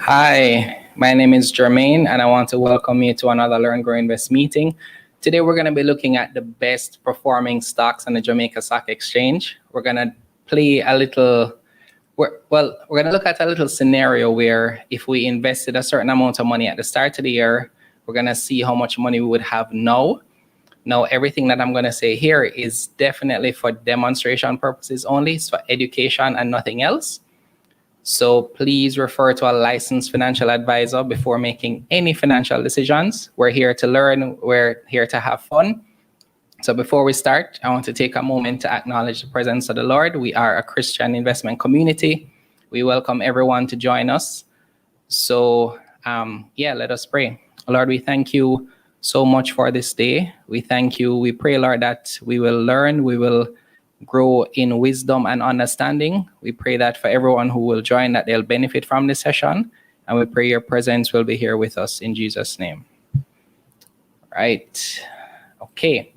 Hi, my name is Jermaine, and I want to welcome you to another Learn, Grow, Invest meeting. Today, we're going to be looking at the best performing stocks on the Jamaica Stock Exchange. We're going to play a little, we're going to look at a little scenario where if we invested a certain amount of money at the start of the year, we're going to see how much money we would have now. Now, everything that I'm going to say here is definitely for demonstration purposes only. It's for education and nothing else. So please refer to a licensed financial advisor before making any financial decisions. We're here to learn, we're here to have fun. So before we start, I want to take a moment to acknowledge the presence of the Lord. We are a Christian investment community. We welcome everyone to join us. So let us pray. Lord, we thank you so much for this day. We thank you. We pray, Lord, that we will learn, we will grow in wisdom and understanding. We pray that for everyone who will join, that they'll benefit from this session. And we pray your presence will be here with us in Jesus' name. Right. Okay.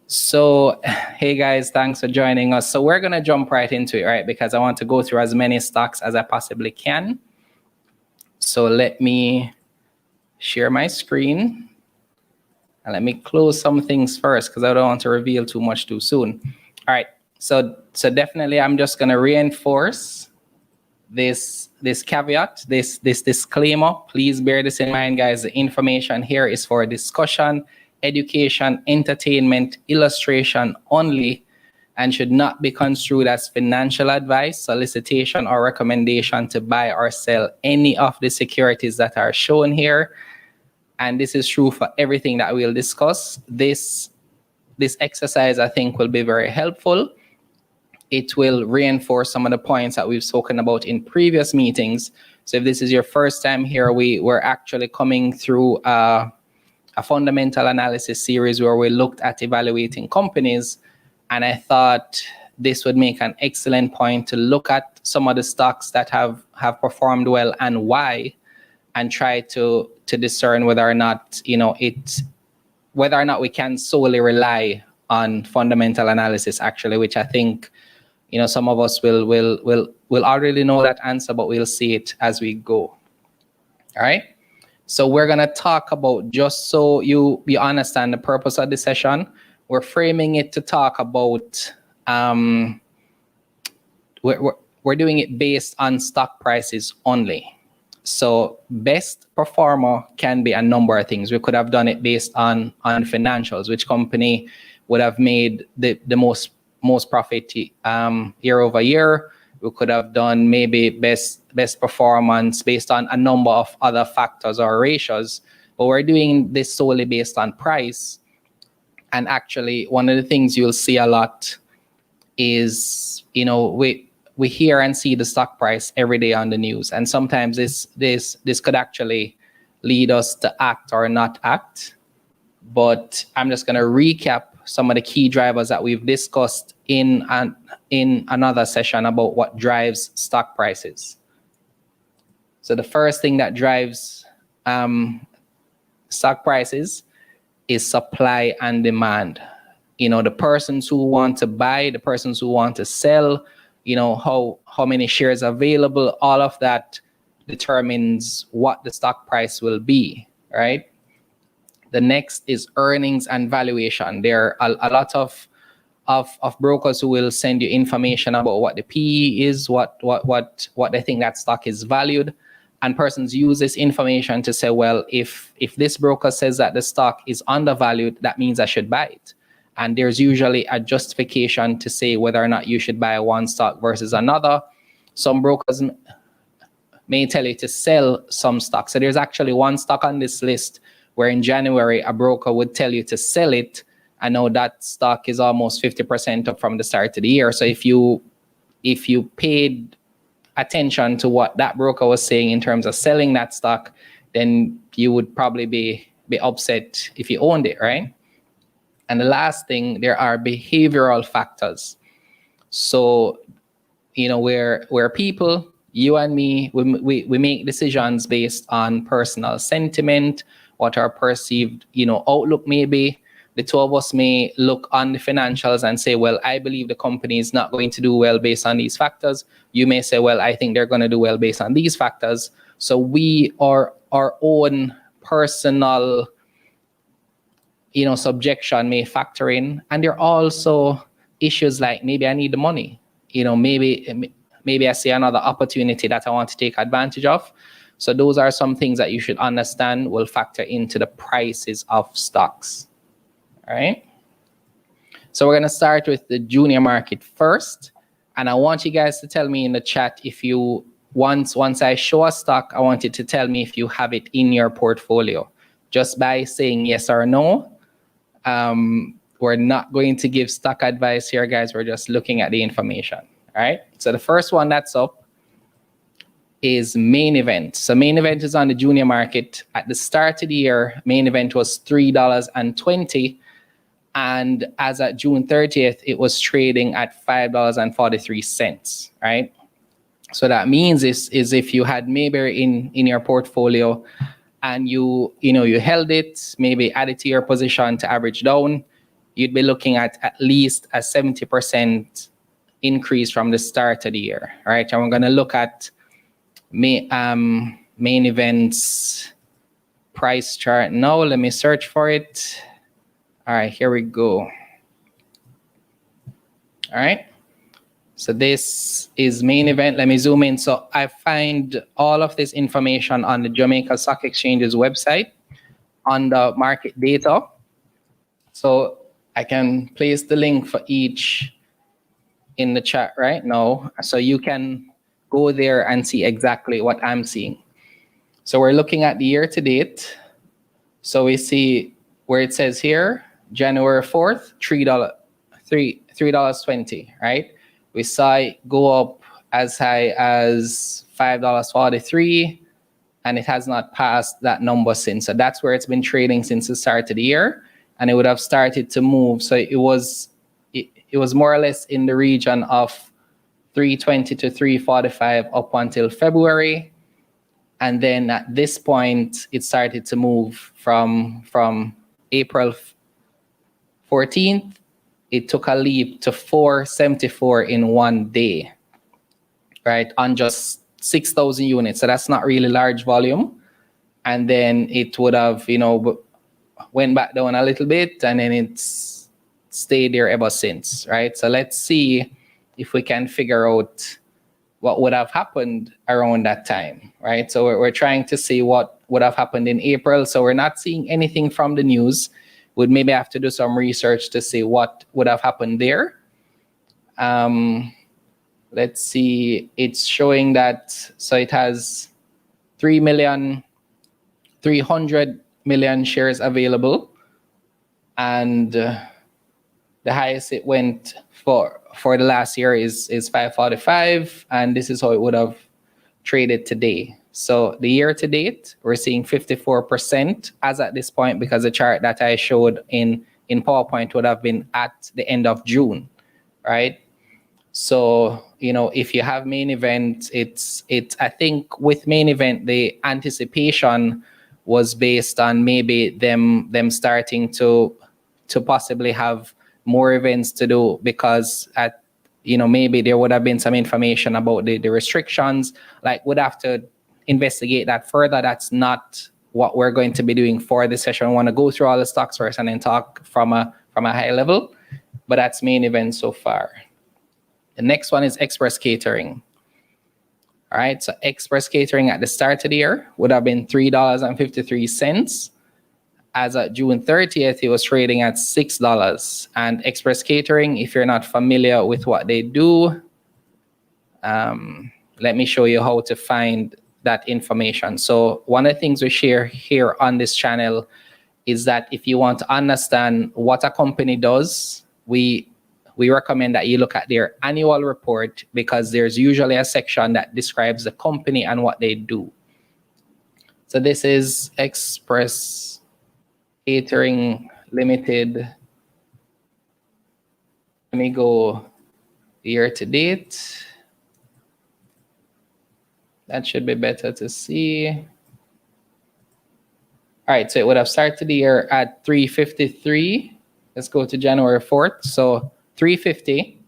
So, hey guys, thanks for joining us. So we're going to jump right into it, right? Because I want to go through as many stocks as I possibly can. So let me share my screen. And let me close some things first because I don't want to reveal too much too soon. All right, so definitely I'm just going to reinforce this caveat, this disclaimer. Please bear this in mind, guys. The information here is for discussion, education, entertainment, illustration only, and should not be construed as financial advice, solicitation, or recommendation to buy or sell any of the securities that are shown here. And this is true for everything that we'll discuss. This exercise, I think, will be very helpful. It will reinforce some of the points that we've spoken about in previous meetings. So if this is your first time here, we're actually coming through a fundamental analysis series where we looked at evaluating companies. And I thought this would make an excellent point to look at some of the stocks that have performed well and why, and try to discern whether or not, whether or not we can solely rely on fundamental analysis, actually, which I think, some of us will already know that answer, but we'll see it as we go. All right. So we're going to talk about, just so you understand the purpose of the session, we're framing it to talk about, we're doing it based on stock prices only. So best performer can be a number of things. We could have done it based on financials, which company would have made the most profit year over year. We could have done maybe best performance based on a number of other factors or ratios, but we're doing this solely based on price. And actually, one of the things you'll see a lot is, we hear and see the stock price every day on the news. And sometimes this could actually lead us to act or not act. But I'm just going to recap some of the key drivers that we've discussed in another session about what drives stock prices. So the first thing that drives stock prices is supply and demand. The persons who want to buy, the persons who want to sell, how many shares available, all of that determines what the stock price will be, right? The next is earnings and valuation. There are a lot of brokers who will send you information about what the PE is, what they think that stock is valued. And persons use this information to say, well, if this broker says that the stock is undervalued, that means I should buy it. And there's usually a justification to say whether or not you should buy one stock versus another. Some brokers may tell you to sell some stocks. So there's actually one stock on this list where in January, a broker would tell you to sell it. I know that stock is almost 50% up from the start of the year. So if you paid attention to what that broker was saying in terms of selling that stock, then you would probably be upset if you owned it, right? And the last thing, there are behavioral factors. So, where people, you and me, we make decisions based on personal sentiment, what our perceived, outlook may be. the two of us may look on the financials and say, well, I believe the company is not going to do well based on these factors. You may say, well, I think they're going to do well based on these factors. So we are our own personal, subjection may factor in. And there are also issues like maybe I need the money, maybe I see another opportunity that I want to take advantage of. So those are some things that you should understand will factor into the prices of stocks. All right. So we're going to start with the junior market first. And I want you guys to tell me in the chat if you, once I show a stock, I want you to tell me if you have it in your portfolio. Just by saying yes or no. We're not going to give stock advice here, guys. We're just looking at the information. All right. So the first one that's up is Main Event. So Main Event is on the junior market. At the start of the year, Main Event was $3.20. And as at June 30th, it was trading at $5.43, right? So that means is if you had Mayberry in your portfolio and you held it, maybe added to your position to average down, you'd be looking at least a 70% increase from the start of the year, right? And we're going to look at Main Event's price chart now. Let me search for it. All right, here we go. All right. So this is Main Event. Let me zoom in. So I find all of this information on the Jamaica Stock Exchange's website on the market data. So I can place the link for each in the chat right now. So you can go there and see exactly what I'm seeing. So we're looking at the year to date. So we see where it says here, January 4th, $3.20, right? We saw it go up as high as $5.43, and it has not passed that number since. So that's where it's been trading since the start of the year, and it would have started to move. So it was more or less in the region of 320 to 345 up until February. And then at this point, it started to move from April 14th. It took a leap to 474 in one day, right? On just 6,000 units. So that's not really large volume. And then it would have, went back down a little bit, and then it's stayed there ever since, right? So let's see if we can figure out what would have happened around that time, right? So we're trying to see what would have happened in April. So we're not seeing anything from the news. We'd maybe have to do some research to see what would have happened there. Let's see, it's showing that, so it has 300,000,000 shares available. And the highest it went for the last year is 545. And this is how it would have traded today. So the year to date, we're seeing 54% as at this point, because the chart that I showed in PowerPoint would have been at the end of June, right? So, if you have Main Event, it's I think with Main Event, the anticipation was based on maybe them starting to possibly have more events to do, because maybe there would have been some information about the restrictions. Like, would have to investigate that further. That's not what we're going to be doing for this session. I want to go through all the stocks first and then talk from a high level, but that's Main Event so far. The next one is Express Catering. All right, so Express Catering at the start of the year would have been $3.53. As of June 30th, it was trading at $6. And Express Catering, if you're not familiar with what they do, let me show you how to find that information. So one of the things we share here on this channel is that if you want to understand what a company does, we recommend that you look at their annual report, because there's usually a section that describes the company and what they do. So this is Express Catering Limited. Let me go year to date. That should be better to see. All right, so it would have started the year at 353 Let's go to January 4th. So 350,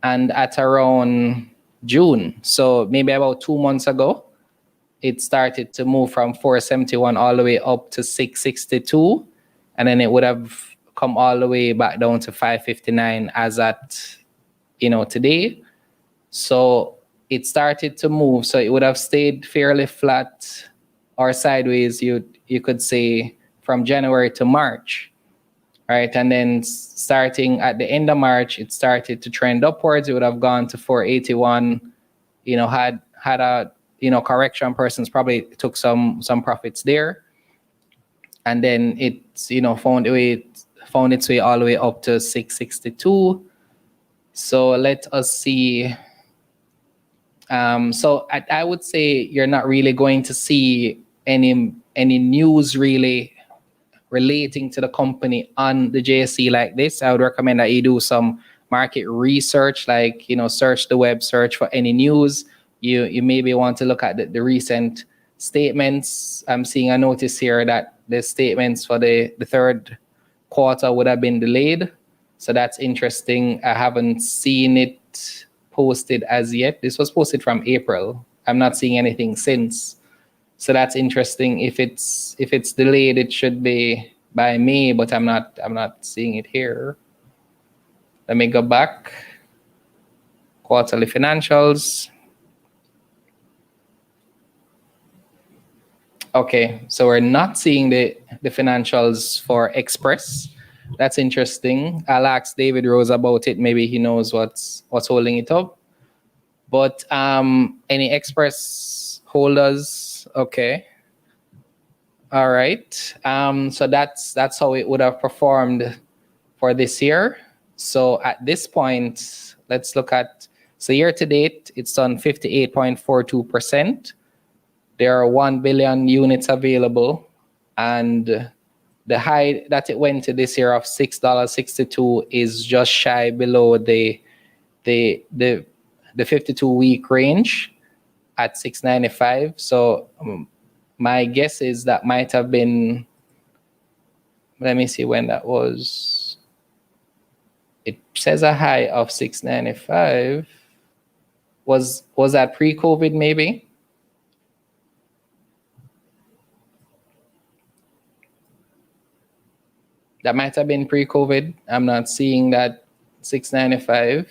and at around June, so maybe about 2 months ago, it started to move from 471 all the way up to 662, and then it would have come all the way back down to 559 as at, today. So it started to move. So it would have stayed fairly flat or sideways, you could say, from January to March, right? And then starting at the end of March, it started to trend upwards. It would have gone to 481, had a, correction. Persons probably took some profits there. And then it, found its way all the way up to 662. So let us see. So I would say you're not really going to see any news really relating to the company on the JSE like this. I would recommend that you do some market research, like, search the web, search for any news. You maybe want to look at the recent statements. I'm seeing a notice here that the statements for the third quarter would have been delayed. So that's interesting. I haven't seen it posted as yet. This was posted from April. I'm not seeing anything since. So that's interesting. If it's delayed, it should be by May, but I'm not seeing it here. Let me go back. Quarterly financials. Okay, so we're not seeing the financials for Express. That's interesting. I'll ask David Rose about it. Maybe he knows what's holding it up. But any Express holders? Okay. All right. So that's how it would have performed for this year. So at this point, let's look at, so year to date, it's on 58.42%. There are 1 billion units available, and the high that it went to this year of $6.62 is just shy below the 52-week range at $6.95. So my guess is that might have been, let me see when that was. It says a high of $6.95. Was that pre-COVID maybe? That might have been pre-COVID. I'm not seeing that $6.95.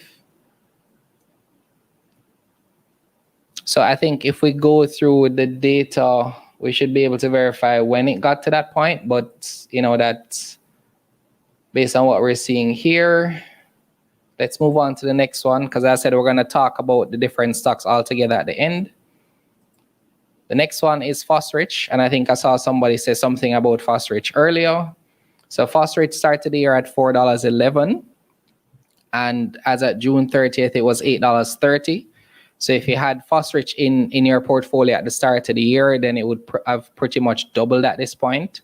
So I think if we go through the data, we should be able to verify when it got to that point. But, that's based on what we're seeing here. Let's move on to the next one, because as I said, we're going to talk about the different stocks altogether at the end. The next one is Phosrich, and I think I saw somebody say something about Phosrich earlier. So Phosrich started the year at $4.11, and as at June 30th, it was $8.30. So if you had Phosrich in your portfolio at the start of the year, then it would have pretty much doubled at this point.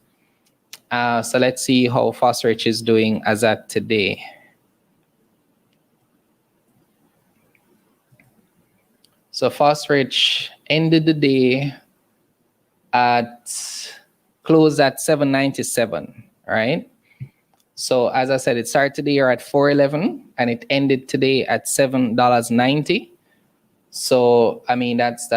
So let's see how Phosrich is doing as at today. So Phosrich ended the day closed at $7.97, right? So as I said, it started the year at $4.11 and it ended today at $7.90. So I mean that's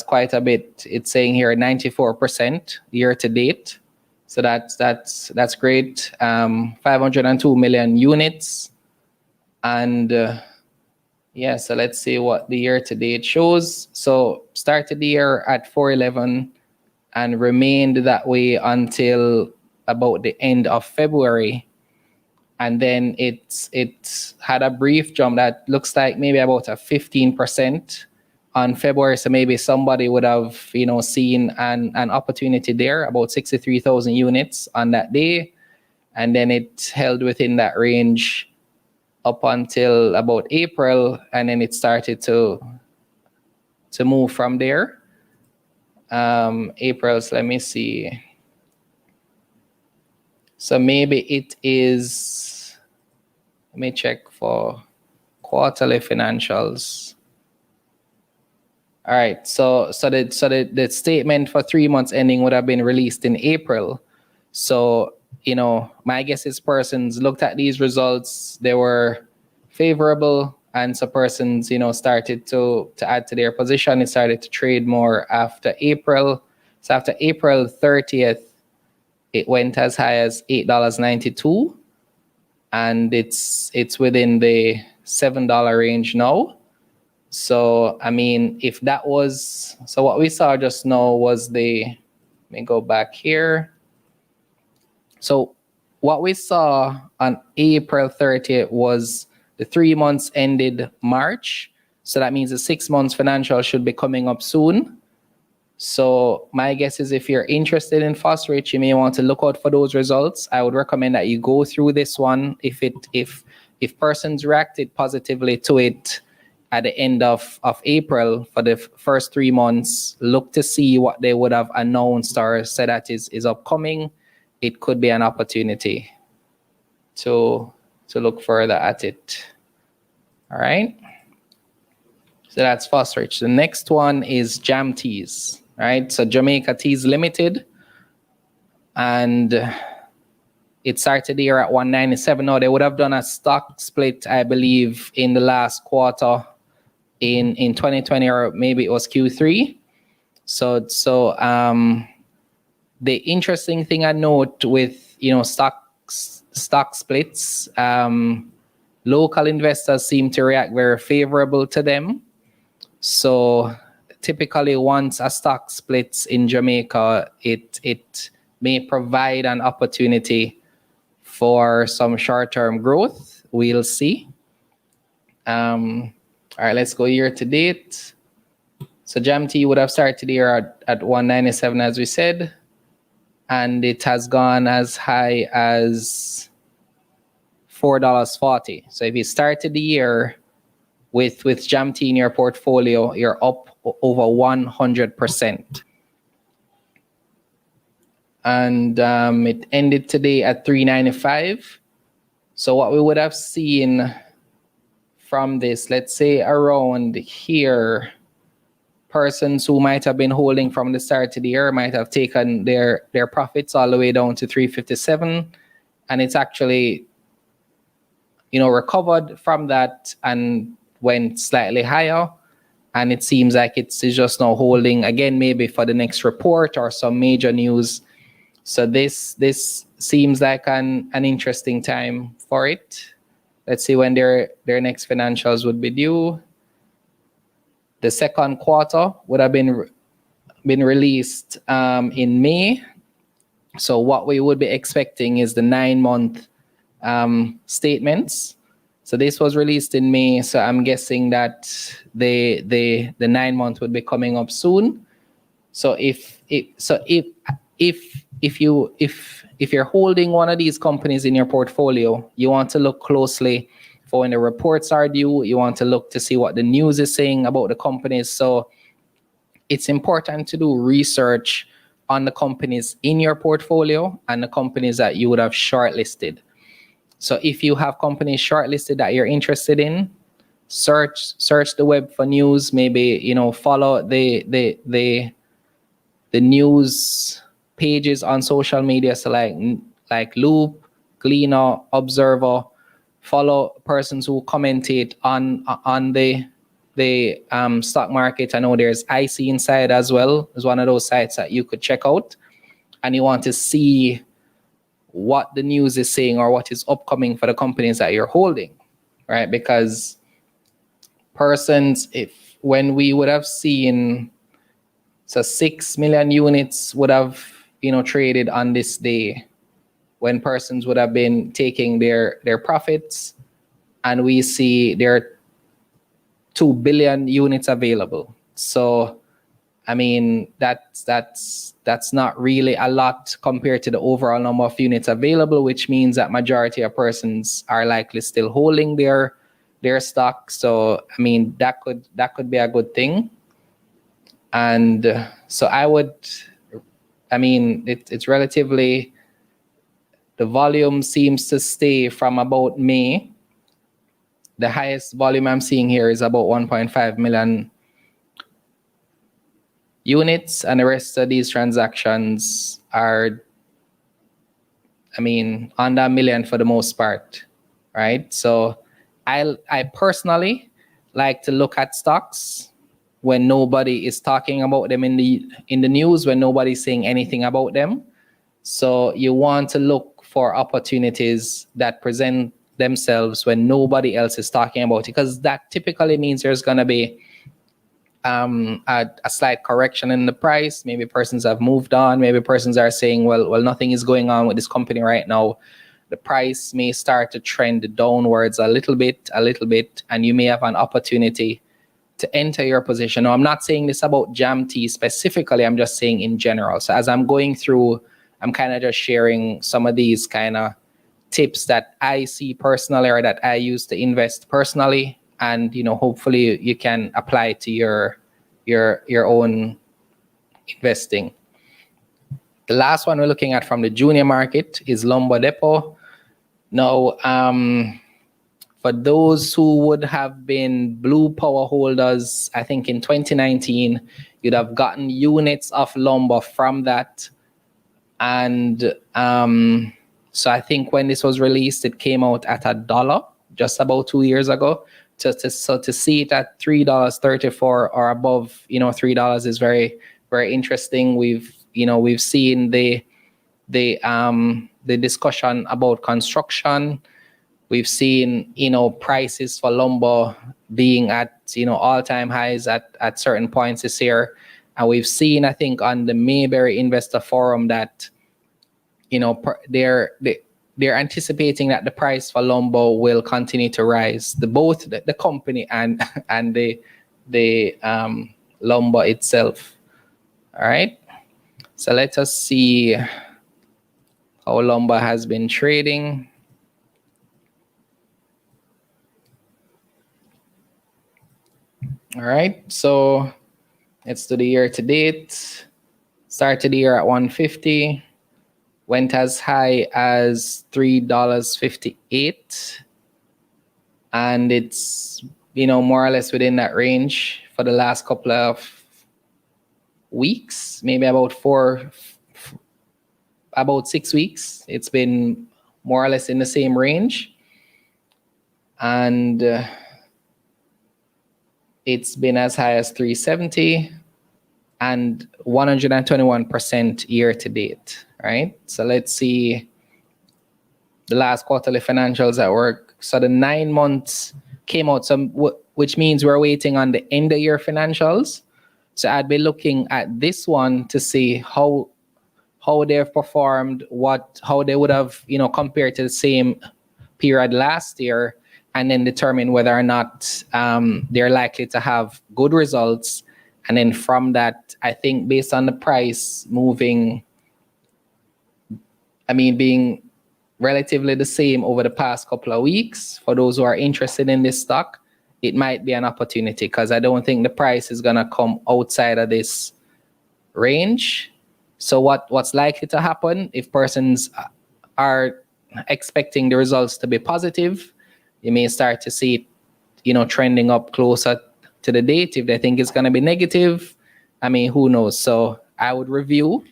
quite a bit. It's saying here 94% year to date. So that's great. 502 million units, and yeah. So let's see what the year to date shows. So started the year at 411 and remained that way until about the end of February. And then it's had a brief jump that looks like maybe about a 15% on February. So maybe somebody would have, seen an opportunity there, about 63,000 units on that day. And then it held within that range up until about April. And then it started to move from there. April, so let me see. So maybe it is, let me check for quarterly financials. All right, so the statement for 3 months ending would have been released in April. So my guess is persons looked at these results, they were favorable, and so persons, started to add to their position. It started to trade more after April. So after April 30th, it went as high as $8.92, and it's within the $7 range now. So I mean, if that was, so what we saw just now was let me go back here. So what we saw on April 30th was the 3 months ended March. So that means the 6 months financial should be coming up soon. So my guess is if you're interested in Phosrich, you may want to look out for those results. I would recommend that you go through this one. If persons reacted positively to it at the end of April for the first 3 months, look to see what they would have announced or said that is upcoming. It could be an opportunity to look further at it. All right. So that's Phosrich. The next one is Jam Teas, right? So Jamaica Teas Limited, and it started the year at 197. Now they would have done a stock split, I believe, in the last quarter in 2020, or maybe it was Q3. So the interesting thing I note with stock splits, local investors seem to react very favorable to them. So typically, once a stock splits in Jamaica, it may provide an opportunity for some short-term growth. We'll see. All right, let's go year to date. So Jam Tea would have started the year at 197, as we said, and it has gone as high as $4.40. So if you started the year with Jam Tea in your portfolio, you're up over 100%. And it ended today at 395. So what we would have seen from this, let's say around here, persons who might have been holding from the start of the year might have taken their profits all the way down to 357, and it's actually recovered from that and went slightly higher, and it seems like it's just now holding again, maybe for the next report or some major news. So this seems like an interesting time for it. Let's see when their next financials would be due. The second quarter would have been released in May. So what we would be expecting is the 9-month statements. So this was released in May. So I'm guessing that the 9 month would be coming up soon. So if you're holding one of these companies in your portfolio, you want to look closely for when the reports are due. You want to look to see what the news is saying about the companies. So it's important to do research on the companies in your portfolio and the companies that you would have shortlisted. So if you have companies shortlisted that you're interested in, search the web for news. Maybe follow the news pages on social media. So like Loop, Gleaner, Observer. Follow persons who commentate on the stock market. I know there's IC Inside as well. It's one of those sites that you could check out, and you want to see what the news is saying or what is upcoming for the companies that you're holding, right? Because persons, when we would have seen, so 6 million units would have traded on this day, when persons would have been taking their profits, and we see there are 2 billion units available. So I mean, that's not really a lot compared to the overall number of units available, which means that majority of persons are likely still holding their stock. So I mean, that could be a good thing. And so it's relatively, the volume seems to stay from about May. The highest volume I'm seeing here is about 1.5 million units, and the rest of these transactions are under $1 million for the most part, right? So I personally like to look at stocks when nobody is talking about them in the news, when nobody's saying anything about them. So you want to look for opportunities that present themselves when nobody else is talking about it, because that typically means there's going to be a slight correction in the price. Maybe persons have moved on. Maybe persons are saying, well, nothing is going on with this company right now. The price may start to trend downwards a little bit, and you may have an opportunity to enter your position. Now, I'm not saying this about Jam Tea specifically. I'm just saying in general. So as I'm going through, I'm kind of just sharing some of these kind of tips that I see personally or that I use to invest personally. And, hopefully you can apply it to your own investing. The last one we're looking at from the junior market is Lombo Depot. Now, for those who would have been Blue Power holders, I think in 2019, you'd have gotten units of Lombo from that. And so I think when this was released, it came out at $1 just about 2 years ago. So to see it at $3.34 or above, $3 is very, very interesting. We've seen the discussion about construction. We've seen, prices for Lombo being at, all-time highs at certain points this year. And we've seen, I think, on the Mayberry Investor Forum that, they're anticipating that the price for Lombo will continue to rise. Both the company and the Lombo itself. All right. So let us see how Lombo has been trading. All right. So let's do the year to date. Started the year at 150. Went as high as $3.58, and it's more or less within that range for the last couple of weeks, maybe about 6 weeks. It's been more or less in the same range, and it's been as high as 370 and 121% year to date. Right, so let's see the last quarterly financials at work. So the 9 months came out, which means we're waiting on the end of year financials. So I'd be looking at this one to see how they've performed, how they would have compared to the same period last year, and then determine whether or not they're likely to have good results. And then from that, I think based on the price moving, being relatively the same over the past couple of weeks, for those who are interested in this stock, it might be an opportunity, because I don't think the price is going to come outside of this range. So what's likely to happen, if persons are expecting the results to be positive, you may start to see it, trending up closer to the date. If they think it's going to be negative, who knows? So I would review,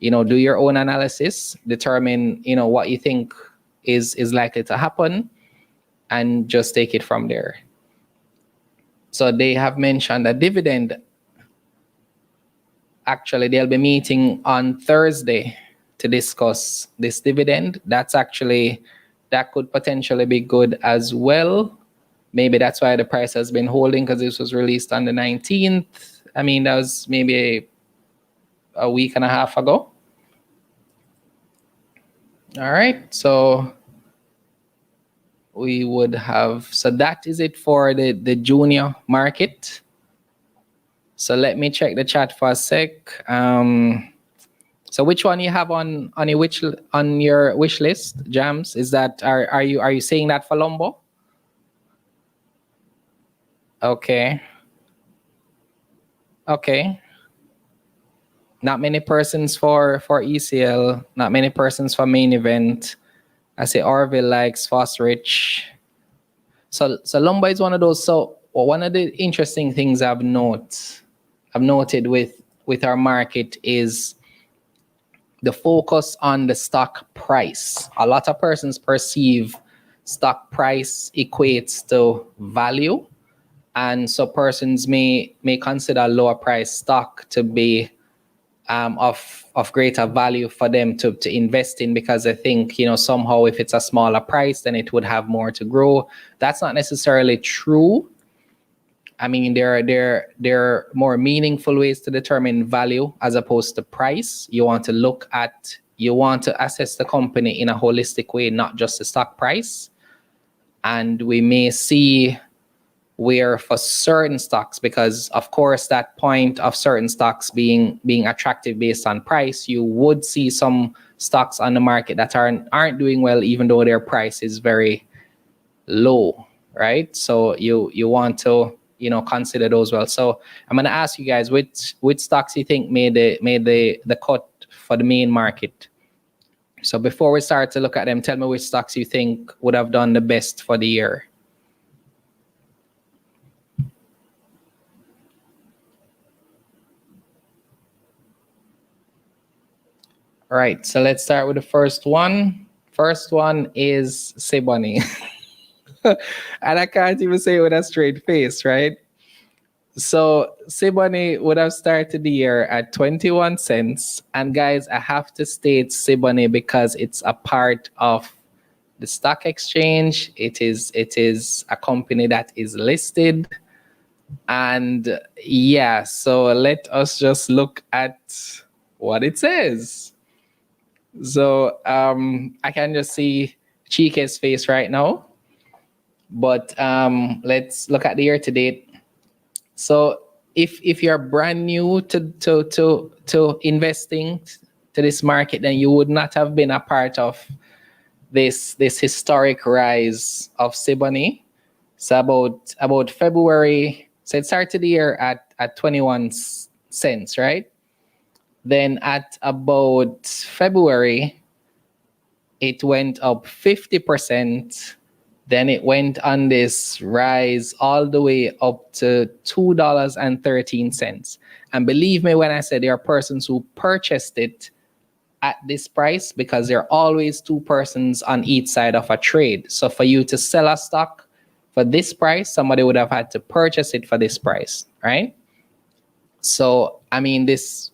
do your own analysis, determine, what you think is likely to happen, and just take it from there. So they have mentioned a dividend. Actually, they'll be meeting on Thursday to discuss this dividend. That could potentially be good as well. Maybe that's why the price has been holding, because this was released on the 19th. That was maybe a week and a half ago. All right, so we would have, so that is it for the junior market. So let me check the chat for a sec. So which one you have on your wish list, Jams? Is that are you saying that for Lombo? Okay. Not many persons for ECL, not many persons for main event. I say Orville likes Phosrich. So Lombo is one of those. So one of the interesting things I've noted with our market is the focus on the stock price. A lot of persons perceive stock price equates to value. And so persons may consider lower price stock to be of greater value for them to invest in, because they think, somehow if it's a smaller price, then it would have more to grow. That's not necessarily true. I mean, there are more meaningful ways to determine value as opposed to price. You want to assess the company in a holistic way, not just the stock price. And we may see where for certain stocks, because of course that point of certain stocks being attractive based on price, you would see some stocks on the market that aren't doing well, even though their price is very low, right? So you want to consider those well. So I'm going to ask you guys which stocks you think made the cut for the main market. So before we start to look at them, tell me which stocks you think would have done the best for the year. All right, so let's start with the first one. First one is Cebuani. And I can't even say it with a straight face, right? So Cebuani would have started the year at 21 cents. And guys, I have to state Cebuani because it's a part of the stock exchange. It is a company that is listed. And yeah, so let us just look at what it says. So I can just see Chike's face right now. But let's look at the year to date. So if you're brand new to investing to this market, then you would not have been a part of this historic rise of Cebuani. So about February, so it started the year at 21 cents, right? Then at about February, it went up 50%. Then it went on this rise all the way up to $2.13. And believe me when I say there are persons who purchased it at this price, because there are always two persons on each side of a trade. So for you to sell a stock for this price, somebody would have had to purchase it for this price, right? So, I mean,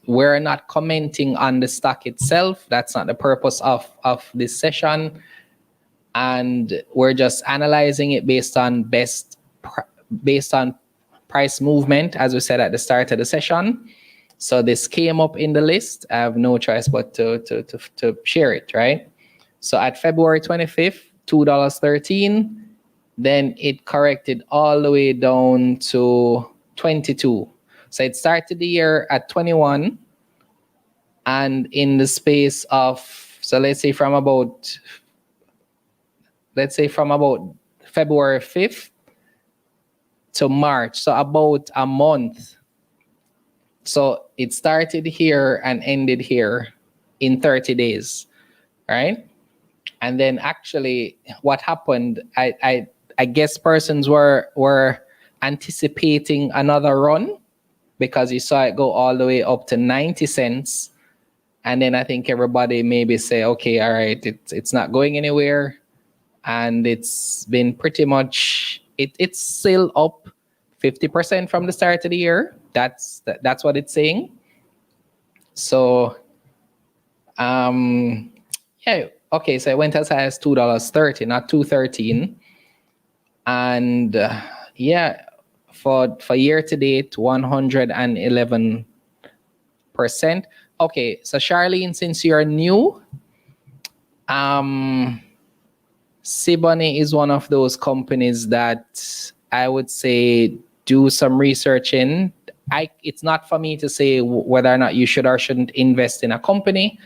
we're not commenting on the stock itself. That's not the purpose of this session. And we're just analyzing it based on price movement, as we said at the start of the session. So this came up in the list. I have no choice but to share it, right? So at February 25th, $2.13. Then it corrected all the way down to 22. So it started the year at 21. And in the space of, so let's say from about February 5th to March, so about a month. So it started here and ended here in 30 days, right? And then actually what happened, I guess persons were anticipating another run, because you saw it go all the way up to 90 cents. And then I think everybody maybe say, okay, all right, it's not going anywhere. And it's been pretty much, it's still up 50% from the start of the year. That's what it's saying. So, yeah, okay, so it went as high as $2.30, not $2.13. And yeah, for year to date, 111%. Okay, so Charlene, since you're new, Cebuani is one of those companies that I would say do some research in. It's not for me to say whether or not you should or shouldn't invest in a company,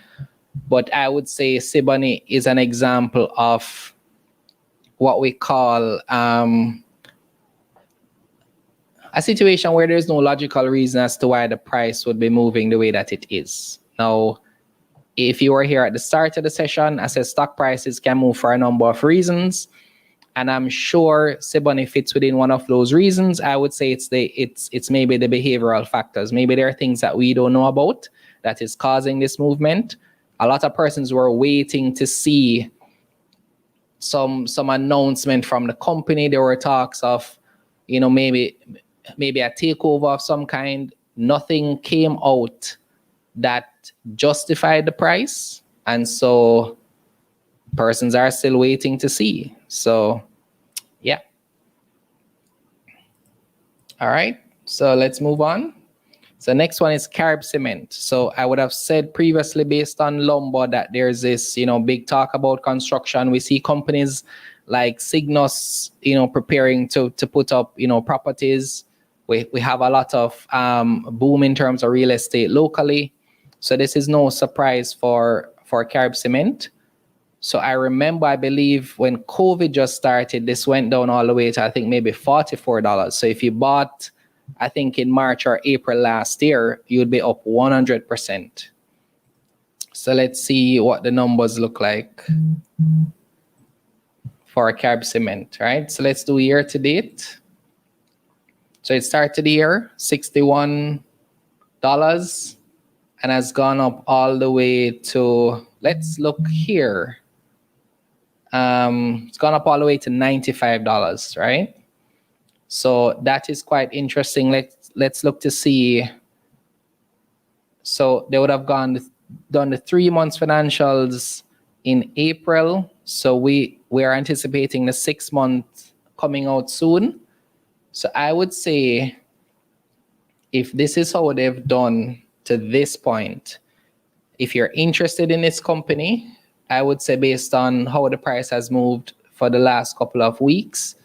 but I would say Cebuani is an example of what we call a situation where there's no logical reason as to why the price would be moving the way that it is. Now, if you were here at the start of the session, I said stock prices can move for a number of reasons, and I'm sure Cebuani fits within one of those reasons. I would say it's maybe the behavioral factors. Maybe there are things that we don't know about that is causing this movement. a lot of persons were waiting to see some announcement from the company. There were talks of, maybe a takeover of some kind. Nothing came out that justified the price, and so persons are still waiting to see. So yeah. All right, so let's move on. So next one is Carb Cement. So I would have said previously, based on Lombo, that there's this, big talk about construction. We see companies like Cygnus, preparing to put up, properties. We have a lot of boom in terms of real estate locally. So this is no surprise for Carb Cement. So I remember, I believe when COVID just started, this went down all the way to, I think, maybe $44. So if you bought, I think in March or April last year, you would be up 100%. So let's see what the numbers look like for Carb Cement, right? So let's do year to date. So it started the year $61 and has gone up all the way to, let's look here. It's gone up all the way to $95, right? So that is quite interesting. Let's look to see. So they would have done the 3 months financials in April. So we are anticipating the 6 month coming out soon. So I would say, if this is how they've done to this point, if you're interested in this company, I would say, based on how the price has moved for the last couple of weeks,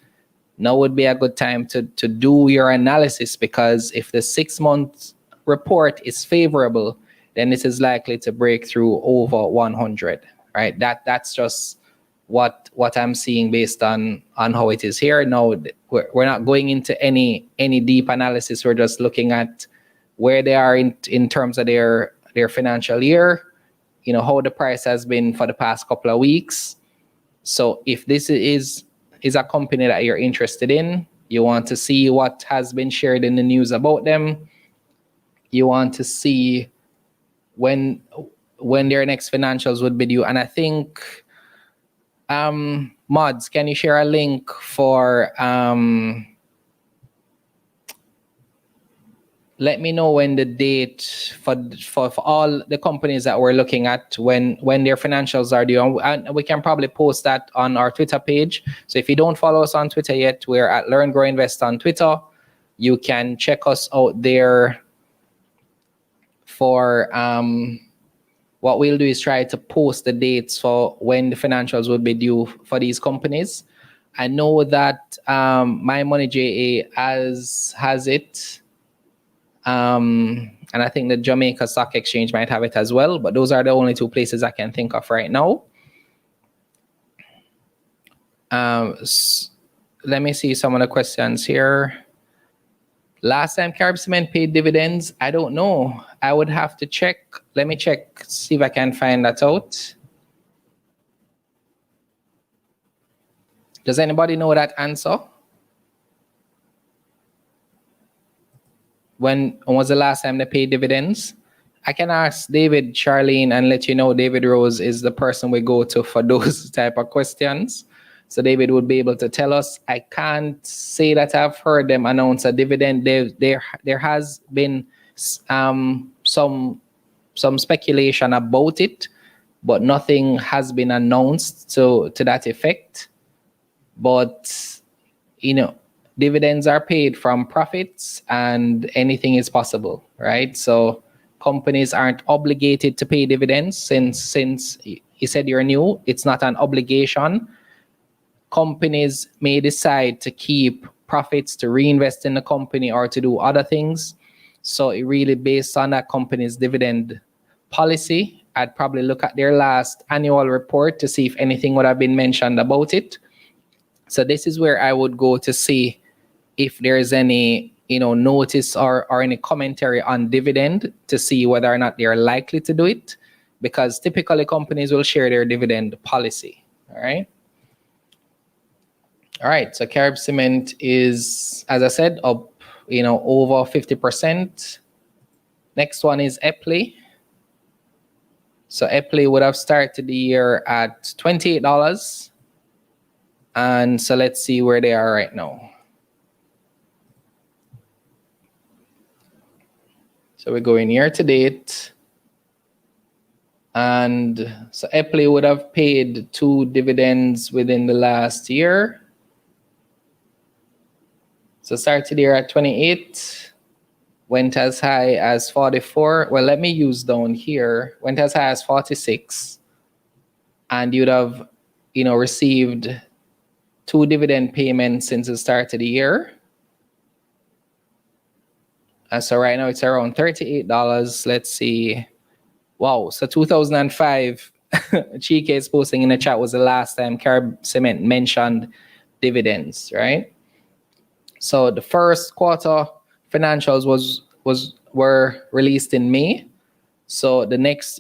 now would be a good time to do your analysis, because if the 6 month report is favorable, then this is likely to break through over 100, right? That's just what I'm seeing based on how it is here. Now, we're not going into any deep analysis. We're just looking at where they are in terms of their financial year, how the price has been for the past couple of weeks. So if this is a company that you're interested in, you want to see what has been shared in the news about them, you want to see when their next financials would be due. And I think, Mods, can you share a link for, let me know when the date for all the companies that we're looking at, when their financials are due, and we can probably post that on our Twitter page. So if you don't follow us on Twitter yet, we're at Learn, Grow, Invest on Twitter. You can check us out there. For what we'll do is try to post the dates for when the financials will be due for these companies. I know that My Money JA has it. And I think the Jamaica Stock Exchange might have it as well, but those are the only two places I can think of right now. Let me see some of the questions here. Last time Carb Cement paid dividends, I don't know. I would have to check. Let me check, see if I can find that out. Does anybody know that answer? When was the last time they paid dividends? I can ask David, Charlene, and let you know. David Rose is the person we go to for those type of questions. So David would be able to tell us. I can't say that I've heard them announce a dividend. There has been some speculation about it, but nothing has been announced to that effect. But dividends are paid from profits, and anything is possible, right? So companies aren't obligated to pay dividends. Since you said you're new, it's not an obligation. Companies may decide to keep profits to reinvest in the company or to do other things. So it really based on that company's dividend policy. I'd probably look at their last annual report to see if anything would have been mentioned about it. So this is where I would go to see if there's any notice or any commentary on dividend, to see whether or not they're likely to do it, because typically companies will share their dividend policy. All right, so Carb Cement is, as I said, up over 50%. Next one is Eppy. So Eppy would have started the year at $28. And so let's see where they are right now. So we're going year to date. And so Eppy would have paid 2 dividends within the last year. So started the year at 28, went as high as 44. Well, let me use down here. Went as high as 46. And you'd have, received 2 dividend payments since the start of the year. And so right now it's around $38. Let's see. Wow. So 2005, Chike is posting in the chat, was the last time Carb Cement mentioned dividends, right? So the first quarter financials were released in May. So the next,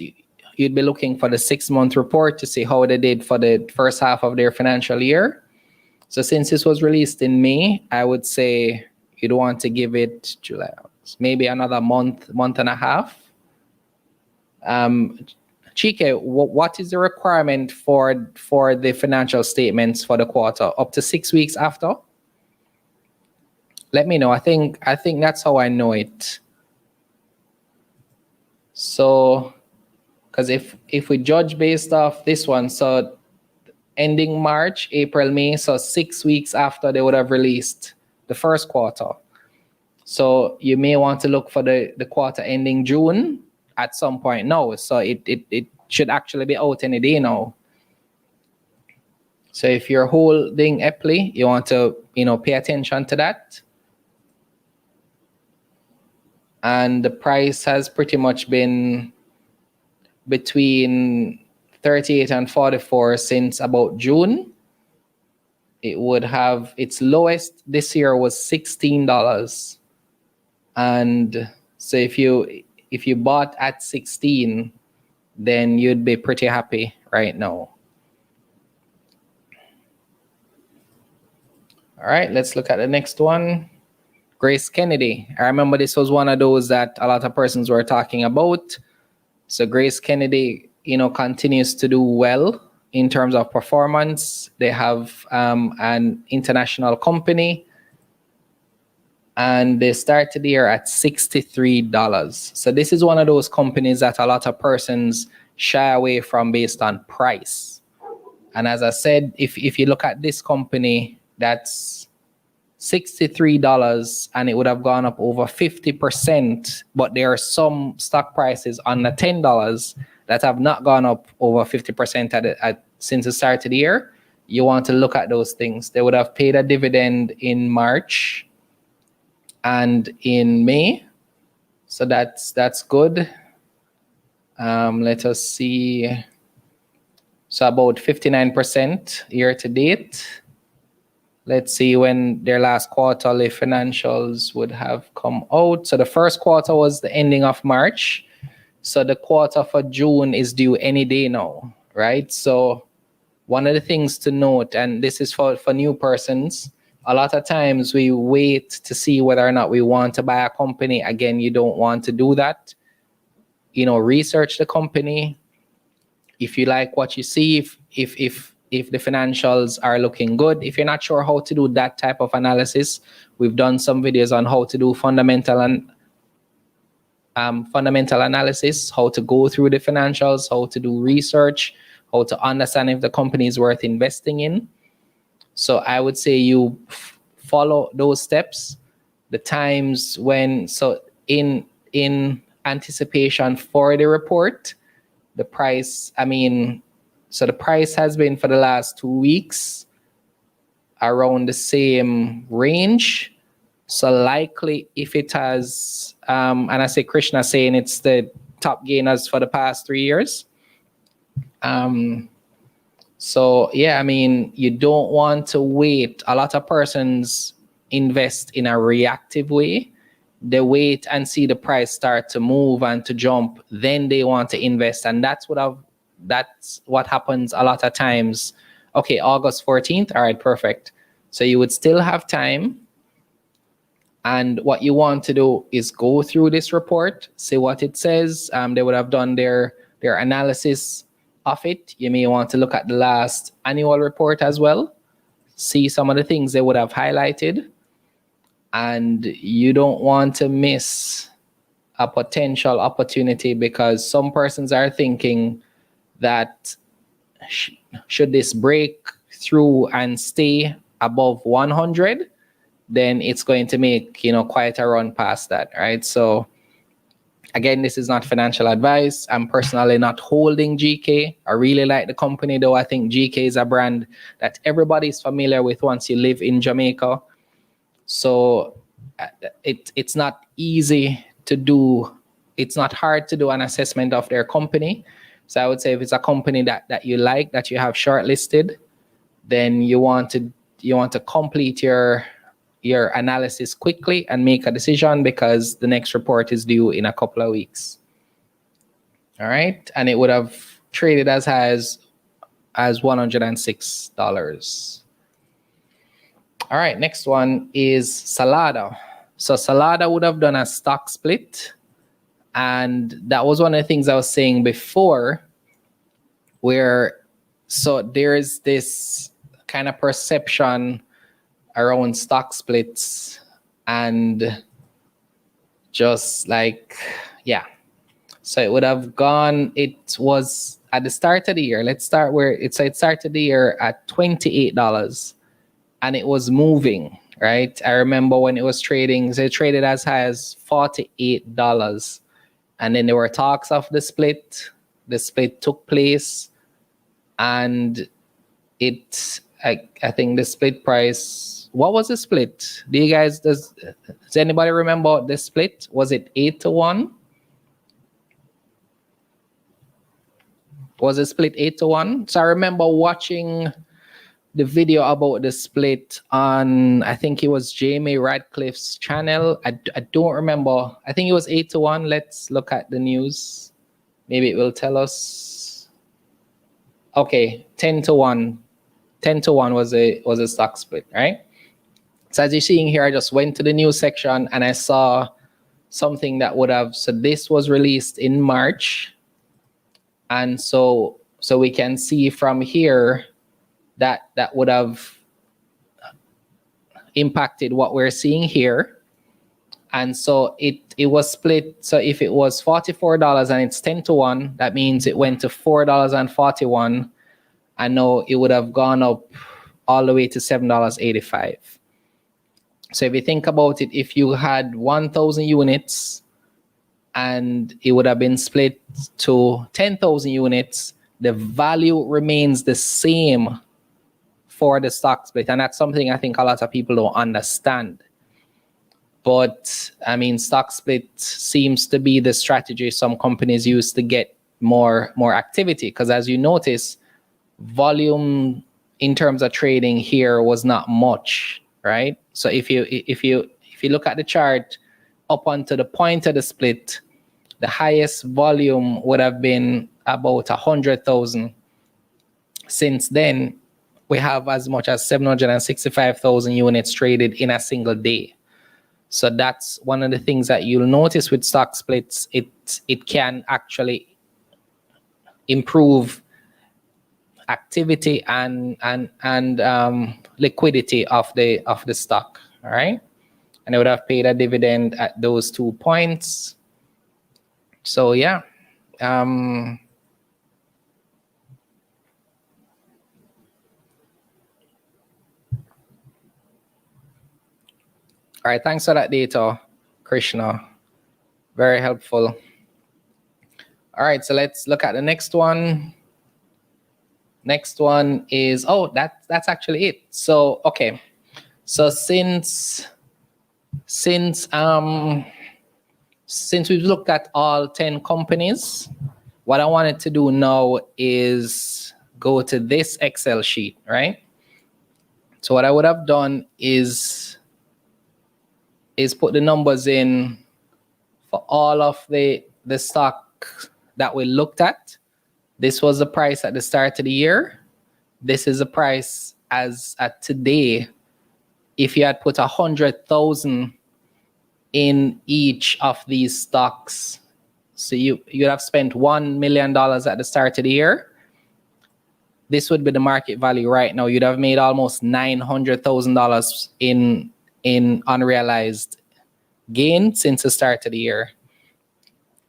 you'd be looking for the 6-month report to see how they did for the first half of their financial year. So since this was released in May, I would say you'd want to give it July, maybe another month and a half. Chike, what is the requirement for the financial statements for the quarter? Up to 6 weeks after? Let me know. I think that's how I know it. So, because if we judge based off this one, so ending March, April, May, so 6 weeks after they would have released the first quarter. So you may want to look for the quarter ending June at some point now. So it should actually be out any day now. So if you're holding Eppy, you want to pay attention to that. And the price has pretty much been between 38 and 44 since about June. It would have its lowest this year was $16. And so if you bought at 16, then you'd be pretty happy right now. All right, let's look at the next one. GraceKennedy. I remember this was one of those that a lot of persons were talking about. So GraceKennedy, continues to do well in terms of performance. They have an international company, and they started the year at $63. So this is one of those companies that a lot of persons shy away from based on price. And as I said, if you look at this company, that's $63 and it would have gone up over 50%, but there are some stock prices under $10 that have not gone up over 50% since the start of the year. You want to look at those things. They would have paid a dividend in March and in May. So that's good. Let us see. So about 59% year to date. Let's see when their last quarterly financials would have come out. So the first quarter was the ending of March. So the quarter for June is due any day now, right? So one of the things to note, and this is for new persons, a lot of times we wait to see whether or not we want to buy a company. Again, you don't want to do that. Research the company. If you like what you see, if the financials are looking good. If you're not sure how to do that type of analysis, we've done some videos on how to do fundamental analysis, how to go through the financials, how to do research, how to understand if the company is worth investing in. So I would say you follow those steps. The times when, so in anticipation for the report, the price, so the price has been for the last 2 weeks around the same range. So likely if it has, and I see Krishna saying it's the top gainers for the past 3 years. So yeah, you don't want to wait. A lot of persons invest in a reactive way. They wait and see the price start to move and to jump, then they want to invest. And that's what happens a lot of times. Okay, August 14th. All right, perfect. So you would still have time. And what you want to do is go through this report, see what it says. They would have done their their analysis of it. You may want to look at the last annual report as well, see some of the things they would have highlighted, and you don't want to miss a potential opportunity, because some persons are thinking that should this break through and stay above 100, then it's going to make, quite a run past that, right? So again, this is not financial advice. I'm personally not holding GK. I really like the company, though. I think GK is a brand that everybody's familiar with once you live in Jamaica. So it's not easy to do. It's not hard to do an assessment of their company. So I would say if it's a company that you like, that you have shortlisted, then you want to complete your analysis quickly and make a decision, because the next report is due in a couple of weeks. All right, and it would have traded as high as $106. All right, next one is Salada. So Salada would have done a stock split, and that was one of the things I was saying before, so there's this kind of perception around stock splits, and just like, yeah. So it would have gone, it was at the start of the year. Let's start where it started the year at $28, and it was moving, right? I remember when it was trading, so it traded as high as $48. And then there were talks of the split. The split took place, and I think the split price, what was the split? Do you guys, does anybody remember the split? Was it 8-1? Was it split 8-1? So I remember watching the video about the split on, I think it was Jamie Radcliffe's channel. I don't remember. I think it was 8-1. Let's look at the news. Maybe it will tell us. Okay, 10-1. 10-1 was a stock split, right? So as you're seeing here, I just went to the news section and I saw something that would have, so this was released in March. And so we can see from here that would have impacted what we're seeing here. And so it was split. So if it was $44 and it's 10-1, that means it went to $4.41. I know it would have gone up all the way to $7.85. So if you think about it, if you had 1,000 units and it would have been split to 10,000 units, the value remains the same for the stock split. And that's something I think a lot of people don't understand. But I mean, stock split seems to be the strategy some companies use to get more activity. Because as you notice, volume in terms of trading here was not much, right? So if you look at the chart up onto the point of the split, the highest volume would have been about 100,000. Since then, we have as much as 765,000 units traded in a single day. So that's one of the things that you'll notice with stock splits. It can actually improve activity and liquidity of the stock. All right, and they would have paid a dividend at those 2 points. So yeah. All right, thanks for that data, Krishna. Very helpful. All right, so let's look at the next one. Next one is, that's actually it. So, okay. So since we've looked at all 10 companies, what I wanted to do now is go to this Excel sheet, right? So what I would have done is put the numbers in for all of the stock that we looked at. This was the price at the start of the year. This is the price as at today. If you had put 100,000 in each of these stocks, So you'd have spent $1 million at the start of the year. This would be the market value right now. You'd have made almost $900,000 in unrealized gain since the start of the year.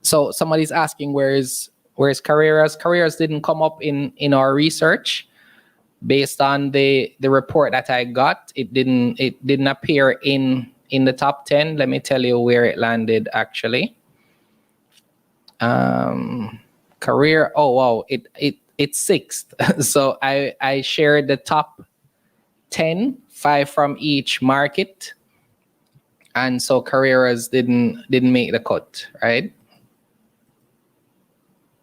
So somebody's asking where's Carreras? Carreras didn't come up in our research. Based on the report that I got, it didn't appear in the top 10. Let me tell you where it landed actually. Career, oh wow, it's sixth. So I shared the top 10, 5 from each market, and so Carreras didn't make the cut, right?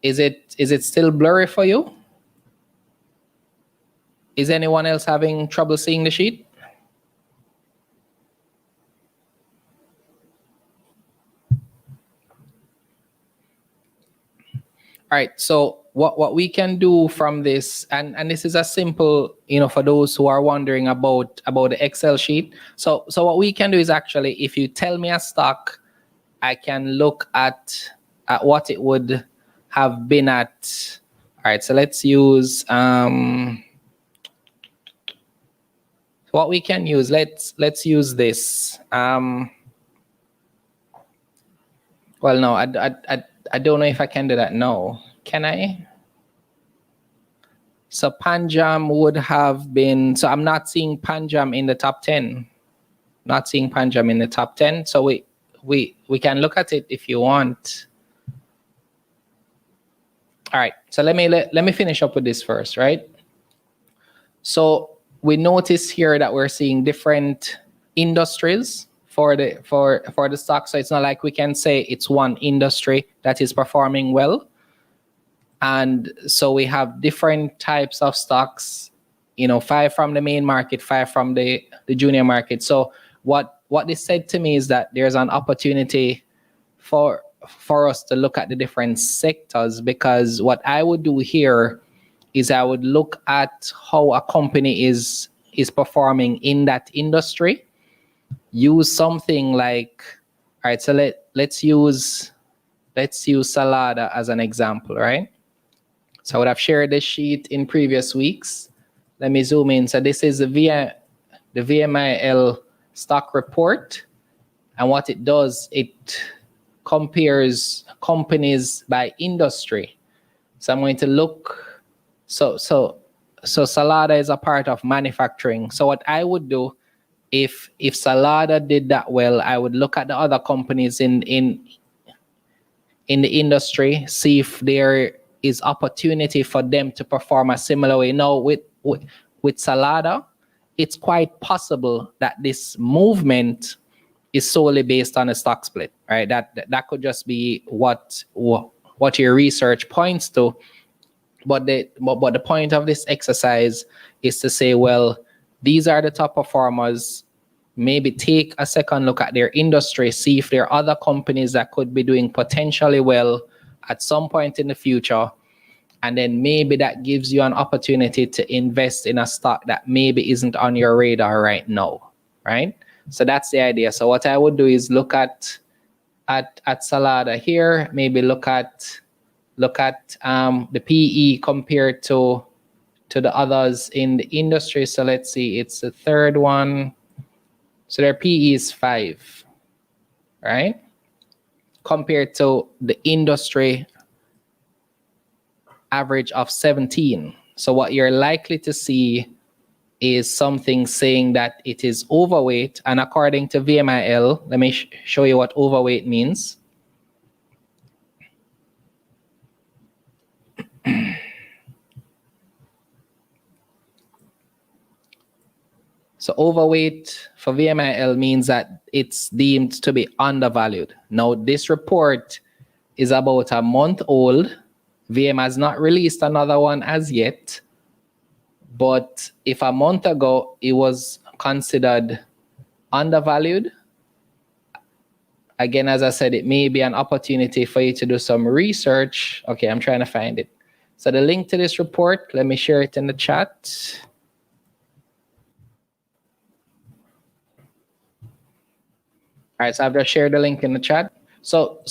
Is it still blurry for you? Is anyone else having trouble seeing the sheet? All right, so what we can do from this, and this is a simple, for those who are wondering about the Excel sheet. So what we can do is actually, if you tell me a stock, I can look at what it would have been at. All right, so let's use what we can use. Let's use this. Well, no, I don't know if I can do that. No, can I? So Panjam would have been. So I'm not seeing Panjam in the top 10. Not seeing Panjam in the top 10. So we can look at it if you want. All right. So let me finish up with this first, right? So we notice here that we're seeing different industries for the stock. So it's not like we can say it's one industry that is performing well. And so we have different types of stocks, 5 from the main market, 5 from the junior market. So what this said to me is that there's an opportunity for us to look at the different sectors, because what I would do here is I would look at how a company is performing in that industry. Use something like, all right, so let's use Salada as an example, right? So I would have shared this sheet in previous weeks. Let me zoom in. So this is the VMIL stock report. And what it does, it compares companies by industry. So I'm going to look. So Salada is a part of manufacturing. So what I would do, if Salada did that well, I would look at the other companies in the industry, see if there is opportunity for them to perform a similar way. Now with Salada, it's quite possible that this movement is solely based on a stock split, right? That could just be what your research points to. But the point of this exercise is to say, well, these are the top performers. Maybe take a second look at their industry, see if there are other companies that could be doing potentially well at some point in the future. And then maybe that gives you an opportunity to invest in a stock that maybe isn't on your radar right now, right? So that's the idea. So what I would do is look at Salada here, maybe look at the PE compared to the others in the industry. So let's see, it's the third one. So their PE is 5, right? Compared to the industry average of 17. So what you're likely to see is something saying that it is overweight. And according to VMIL, let me show you what overweight means. So overweight for VMIL means that it's deemed to be undervalued. Now, this report is about a month old. VM has not released another one as yet. But if a month ago it was considered undervalued, again, as I said, it may be an opportunity for you to do some research. Okay, I'm trying to find it. So the link to this report, let me share it in the chat. All right, so I've just shared the link in the chat. So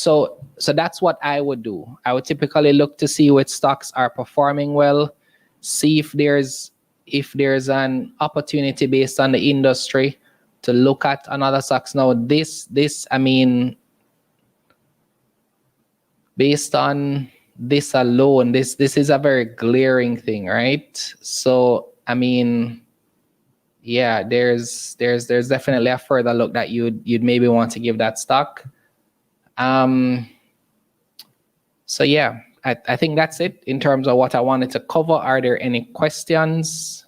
that's what I would do. I would typically look to see which stocks are performing well, see if there's an opportunity based on the industry to look at another stocks. Now this I mean, based on this alone, this is a very glaring thing, right? So I mean, yeah, there's definitely a further look that you'd maybe want to give that stock. So yeah, I think that's it in terms of what I wanted to cover. Are there any questions?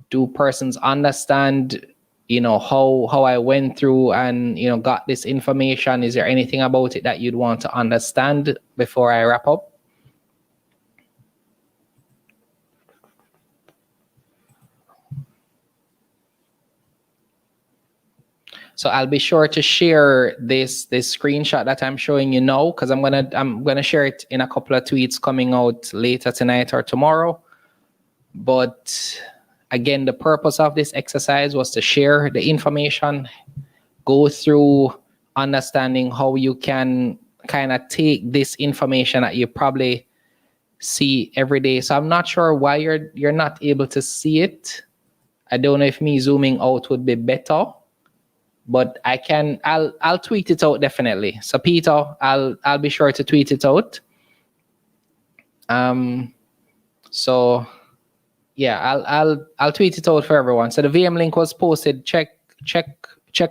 Do persons understand, how I went through and, got this information? Is there anything about it that you'd want to understand before I wrap up? So I'll be sure to share this screenshot that I'm showing you now, because I'm gonna share it in a couple of tweets coming out later tonight or tomorrow. But again, the purpose of this exercise was to share the information, go through understanding how you can kind of take this information that you probably see every day. So I'm not sure why you're not able to see it. I don't know if me zooming out would be better, but I'll tweet it out definitely. So Peter, I'll be sure to tweet it out. So yeah, I'll tweet it out for everyone. So the VM link was posted. Check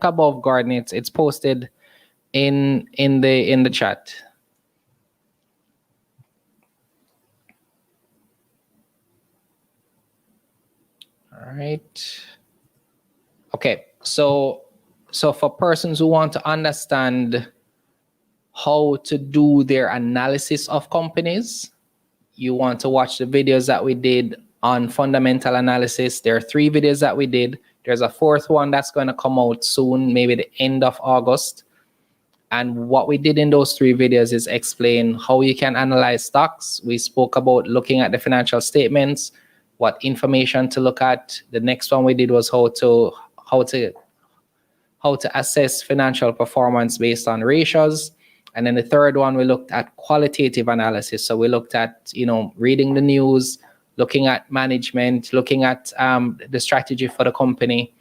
above, Gordon. It's posted in the chat. All right. Okay. So for persons who want to understand how to do their analysis of companies, you want to watch the videos that we did on fundamental analysis. There are 3 videos that we did. There's a 4th one that's going to come out soon, maybe the end of August. And what we did in those 3 videos is explain how you can analyze stocks. We spoke about looking at the financial statements, what information to look at. The next one we did was how to assess financial performance based on ratios. And then the 3rd one, we looked at qualitative analysis. So we looked at, reading the news, looking at management, looking at the strategy for the company,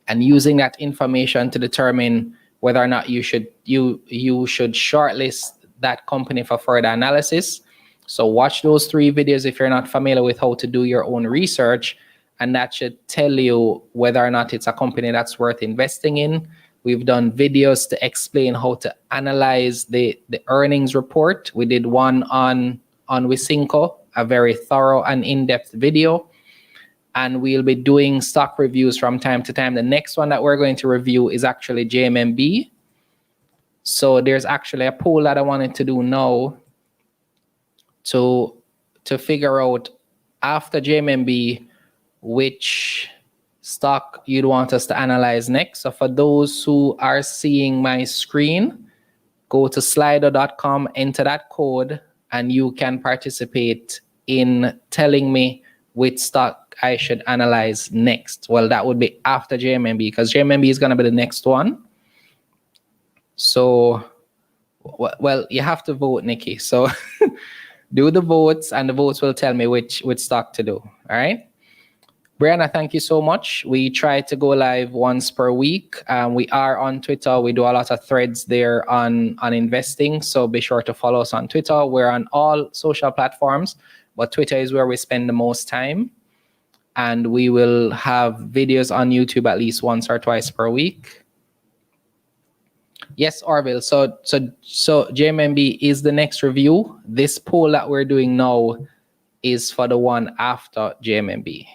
and using that information to determine whether or not you should shortlist that company for further analysis. So watch those 3 videos if you're not familiar with how to do your own research, and that should tell you whether or not it's a company that's worth investing in. We've done videos to explain how to analyze the earnings report. We did one on Wisynco, a very thorough and in-depth video. And we'll be doing stock reviews from time to time. The next one that we're going to review is actually JMMB. So there's actually a poll that I wanted to do now to figure out, after JMMB, which stock you'd want us to analyze next. So for those who are seeing my screen, go to slido.com, enter that code, and you can participate in telling me which stock I should analyze next. Well, that would be after JMMB, because JMMB is going to be the next one. So, well, you have to vote, Nikki. So do the votes, and the votes will tell me which stock to do. All right. Brianna, thank you so much. We try to go live once per week. We are on Twitter. We do a lot of threads there on investing. So be sure to follow us on Twitter. We're on all social platforms, but Twitter is where we spend the most time. And we will have videos on YouTube at least once or twice per week. Yes, Orville. So JMMB is the next review. This poll that we're doing now is for the one after JMMB.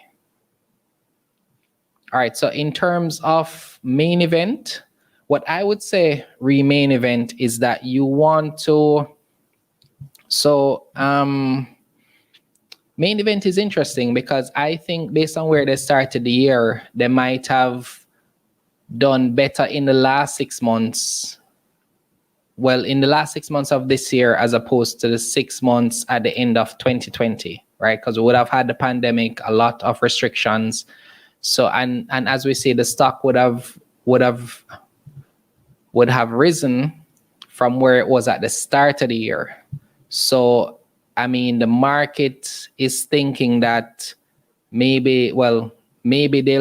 All right, so in terms of main event, what I would say main event is that you want to, main event is interesting because I think based on where they started the year, they might have done better in the last 6 months. Well, in the last 6 months of this year, as opposed to the 6 months at the end of 2020, right? Because we would have had the pandemic, a lot of restrictions. So, and as we say, the stock would have would have risen from where it was at the start of the year. So, I mean, the market is thinking that maybe they'll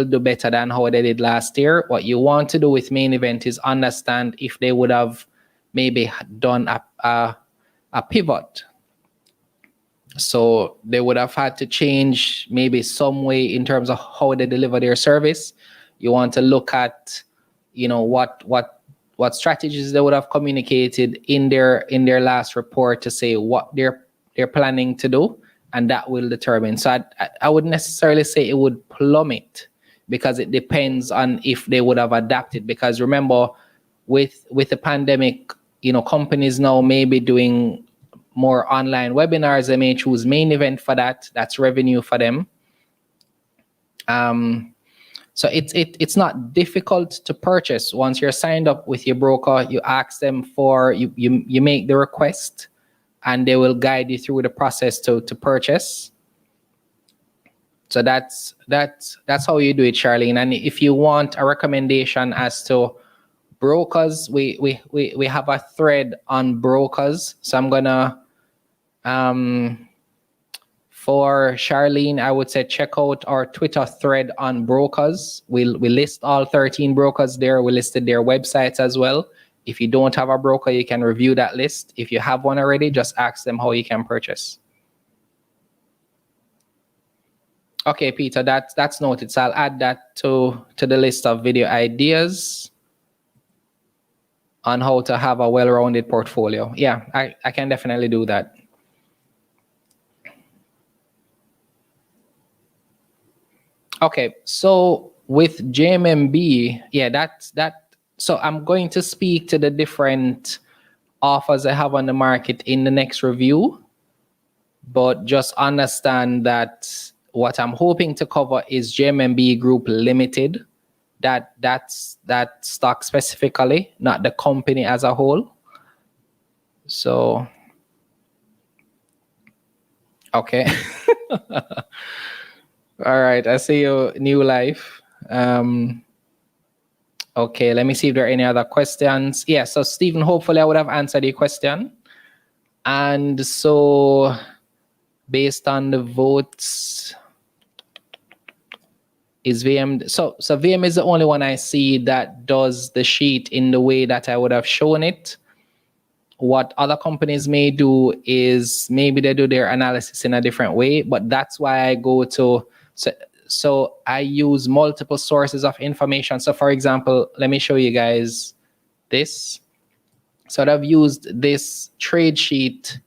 do better than how they did last year. What you want to do with main event is understand if they would have maybe done a pivot. So they would have had to change maybe some way in terms of how they deliver their service. You want to look at, what strategies they would have communicated in their last report to say what they're planning to do, and that will determine. So I wouldn't necessarily say it would plummet, because it depends on if they would have adapted. Because remember, with the pandemic, companies now may be doing more online webinars. They may choose main event for that. That's revenue for them. So it's not difficult to purchase. Once you're signed up with your broker, you ask them for, you make the request, and they will guide you through the process to purchase. So that's how you do it, Charlene. And if you want a recommendation as to brokers, we have a thread on brokers. So I'm gonna for Charlene, I would say check out our Twitter thread on brokers. We list all 13 brokers there. We listed their websites as well. If you don't have a broker, you can review that list. If you have one already, just ask them how you can purchase. Okay, Peter, that's noted. So I'll add that to the list of video ideas on how to have a well-rounded portfolio. Yeah, I can definitely do that. Okay, so with JMMB, yeah, that. So I'm going to speak to the different offers I have on the market in the next review, but just understand that what I'm hoping to cover is JMMB Group Limited. That's that stock specifically, not the company as a whole. So, okay. All right, I see you, New Life. Okay, let me see if there are any other questions. Yeah, so Stephen, hopefully I would have answered your question. And so based on the votes, is VM, so VM is the only one I see that does the sheet in the way that I would have shown it. What other companies may do is maybe they do their analysis in a different way, but that's why I go to, so I use multiple sources of information. So for example, let me show you guys this. So I've used this trade sheet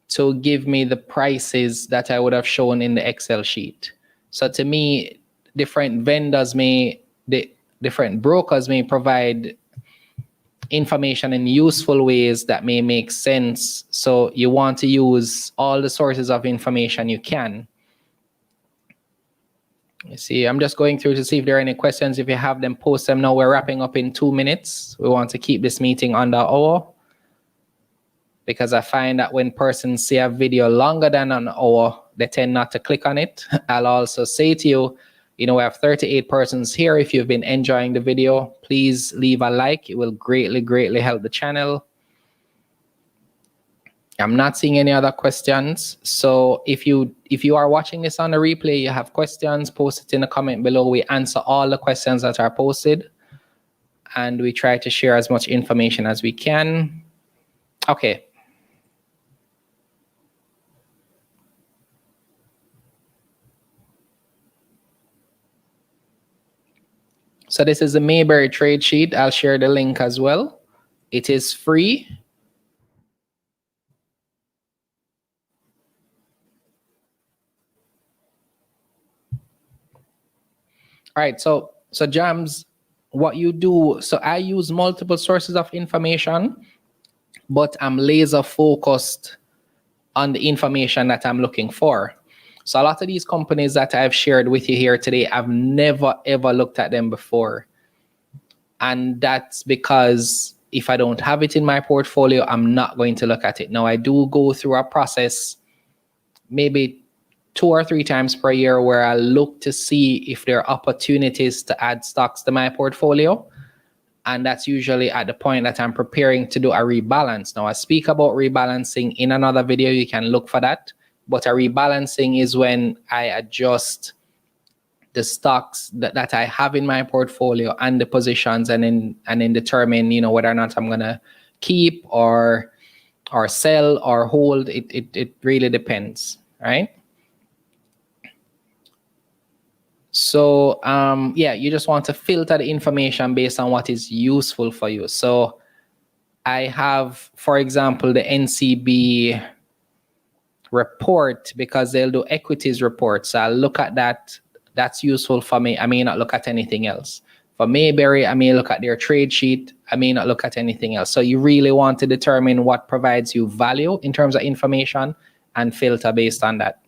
to give me the prices that I would have shown in the Excel sheet. So to me, different brokers may provide information in useful ways that may make sense. So you want to use all the sources of information you can. You see, I'm just going through to see if there are any questions. If you have them, post them now. We're wrapping up in 2 minutes. We want to keep this meeting under an hour, because I find that when persons see a video longer than an hour, they tend not to click on it. I'll also say to you, we have 38 persons here. If you've been enjoying the video, please leave a like. It will greatly, greatly help the channel. I'm not seeing any other questions. So if you are watching this on the replay, you have questions, post it in the comment below. We answer all the questions that are posted, and we try to share as much information as we can. Okay. So this is the Mayberry trade sheet. I'll share the link as well. It is free. All right, so Jams, what you do, so I use multiple sources of information, but I'm laser focused on the information that I'm looking for. So a lot of these companies that I've shared with you here today, I've never, ever looked at them before. And that's because if I don't have it in my portfolio, I'm not going to look at it. Now, I do go through a process maybe 2 or 3 times per year where I look to see if there are opportunities to add stocks to my portfolio. And that's usually at the point that I'm preparing to do a rebalance. Now, I speak about rebalancing in another video. You can look for that. But a rebalancing is when I adjust the stocks that I have in my portfolio and the positions, and then determine, whether or not I'm gonna keep or sell or hold. It really depends, right? So you just want to filter the information based on what is useful for you. So I have, for example, the NCB report, because they'll do equities reports. So I'll look at that. That's useful for me. I may not look at anything else. For Mayberry, I may look at their trade sheet. I may not look at anything else. So you really want to determine what provides you value in terms of information and filter based on that.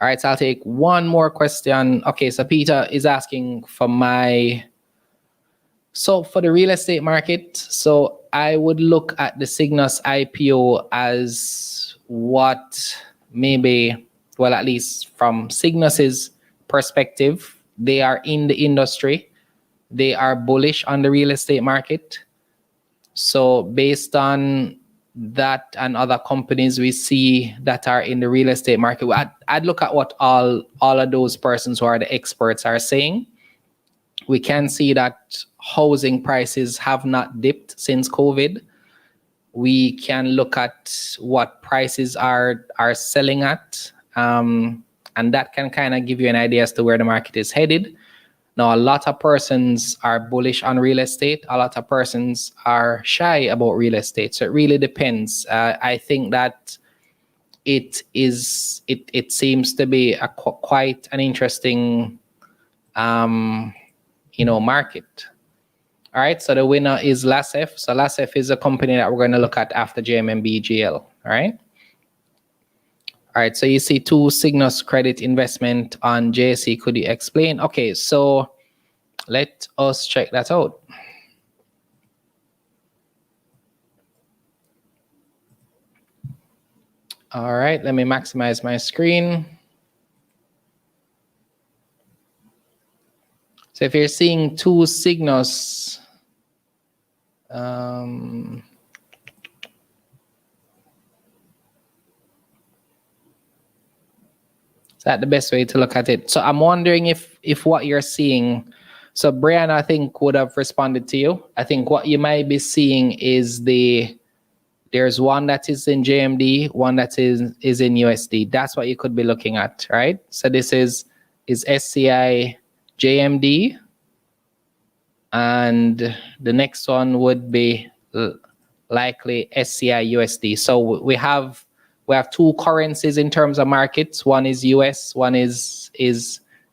All right, so I'll take one more question. Okay, so Peter is asking for for the real estate market. So I would look at the Cygnus IPO as what maybe, well, at least from Cygnus's perspective, they are in the industry. They are bullish on the real estate market. So based on that and other companies we see that are in the real estate market, I'd look at what all of those persons who are the experts are saying. We can see that housing prices have not dipped since COVID. We can look at what prices are selling at, and that can kind of give you an idea as to where the market is headed. Now, a lot of persons are bullish on real estate. A lot of persons are shy about real estate. So it really depends. I think that it seems to be quite an interesting, market. All right, so the winner is LASEF. So LASEF is a company that we're going to look at after JMMB GL. All right. All right, so you see 2 Cygnus credit investment on JSE. Could you explain? Okay, so let us check that out. All right, let me maximize my screen. So if you're seeing 2 Cygnus, is that the best way to look at it? So I'm wondering if what you're seeing, so Brian, I think, would have responded to you. I think what you might be seeing is there's one that is in JMD, one that is in USD. That's what you could be looking at, right? So this is SCI JMD, and the next one would be likely SCI USD. So we have 2 currencies in terms of markets. One is US, one is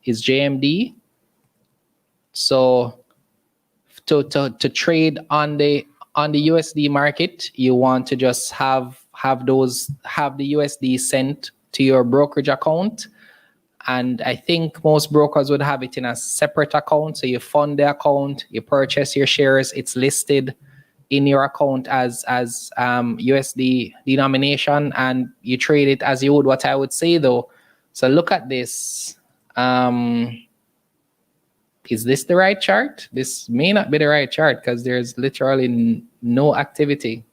JMD. So to trade on the USD market, you want to just have the USD sent to your brokerage account. And I think most brokers would have it in a separate account. So you fund the account, you purchase your shares, it's listed in your account as USD denomination, and you trade it as you would. What I would say though, so look at this. Is this the right chart? This may not be the right chart because there's literally no activity.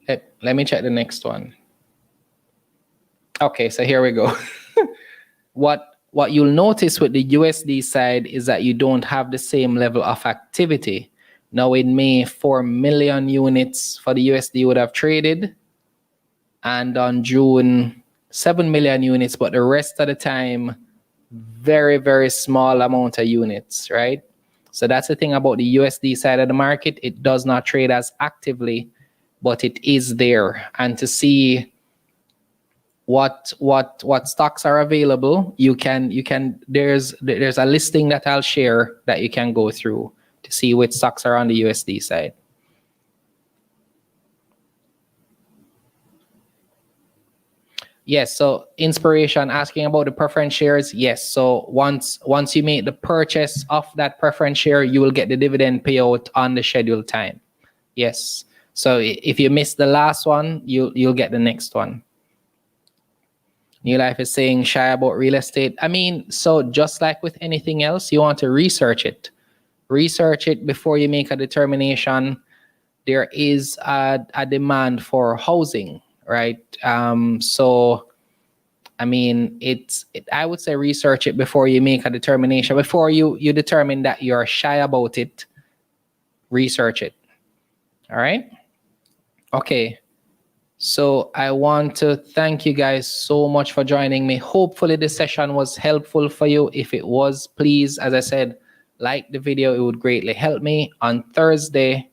Let me check the next one. Okay, so here we go. What you'll notice with the USD side is that you don't have the same level of activity. Now in May, 4 million units for the USD would have traded. And on June, 7 million units, but the rest of the time, very, very small amount of units, right? So that's the thing about the USD side of the market. It does not trade as actively, but it is there. And to see what stocks are available, you can there's a listing that I'll share that you can go through to see which stocks are on the USD side. Yes, so Inspiration asking about the preference shares. Yes, so once you make the purchase of that preference share, you will get the dividend payout on the scheduled time. Yes, so if you miss the last one, you'll get the next one. New Life is saying shy about real estate. I mean, so just like with anything else, you want to research it. Research it before you make a determination. There is a demand for housing, right? So, I mean, I would say research it before you make a determination. Before you determine that you're shy about it, research it. All right? Okay. So I want to thank you guys so much for joining me. Hopefully this session was helpful for you. If it was, please, as I said, like the video. It would greatly help me. On Thursday,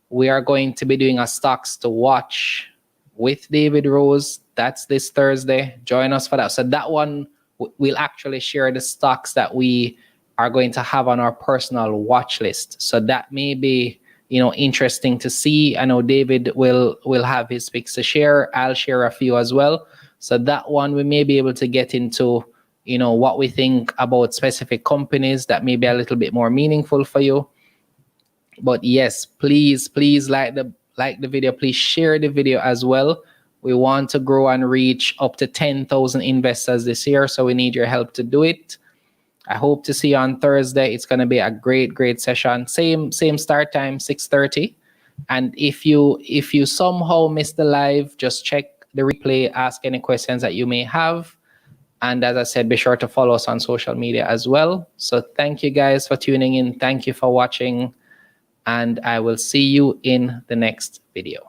we are going to be doing a stocks to watch with David Rose. That's this Thursday. Join us for that. So that one, we'll actually share the stocks that we are going to have on our personal watch list. So that may be, interesting to see. I know David will have his picks to share. I'll share a few as well. So that one, we may be able to get into, what we think about specific companies that may be a little bit more meaningful for you. But yes, please like the video. Please share the video as well. We want to grow and reach up to 10,000 investors this year. So we need your help to do it. I hope to see you on Thursday. It's going to be a great session. Same start time, 6:30. And if you somehow missed the live, just check the replay, ask any questions that you may have. And as I said, be sure to follow us on social media as well. So thank you guys for tuning in. Thank you for watching. And I will see you in the next video.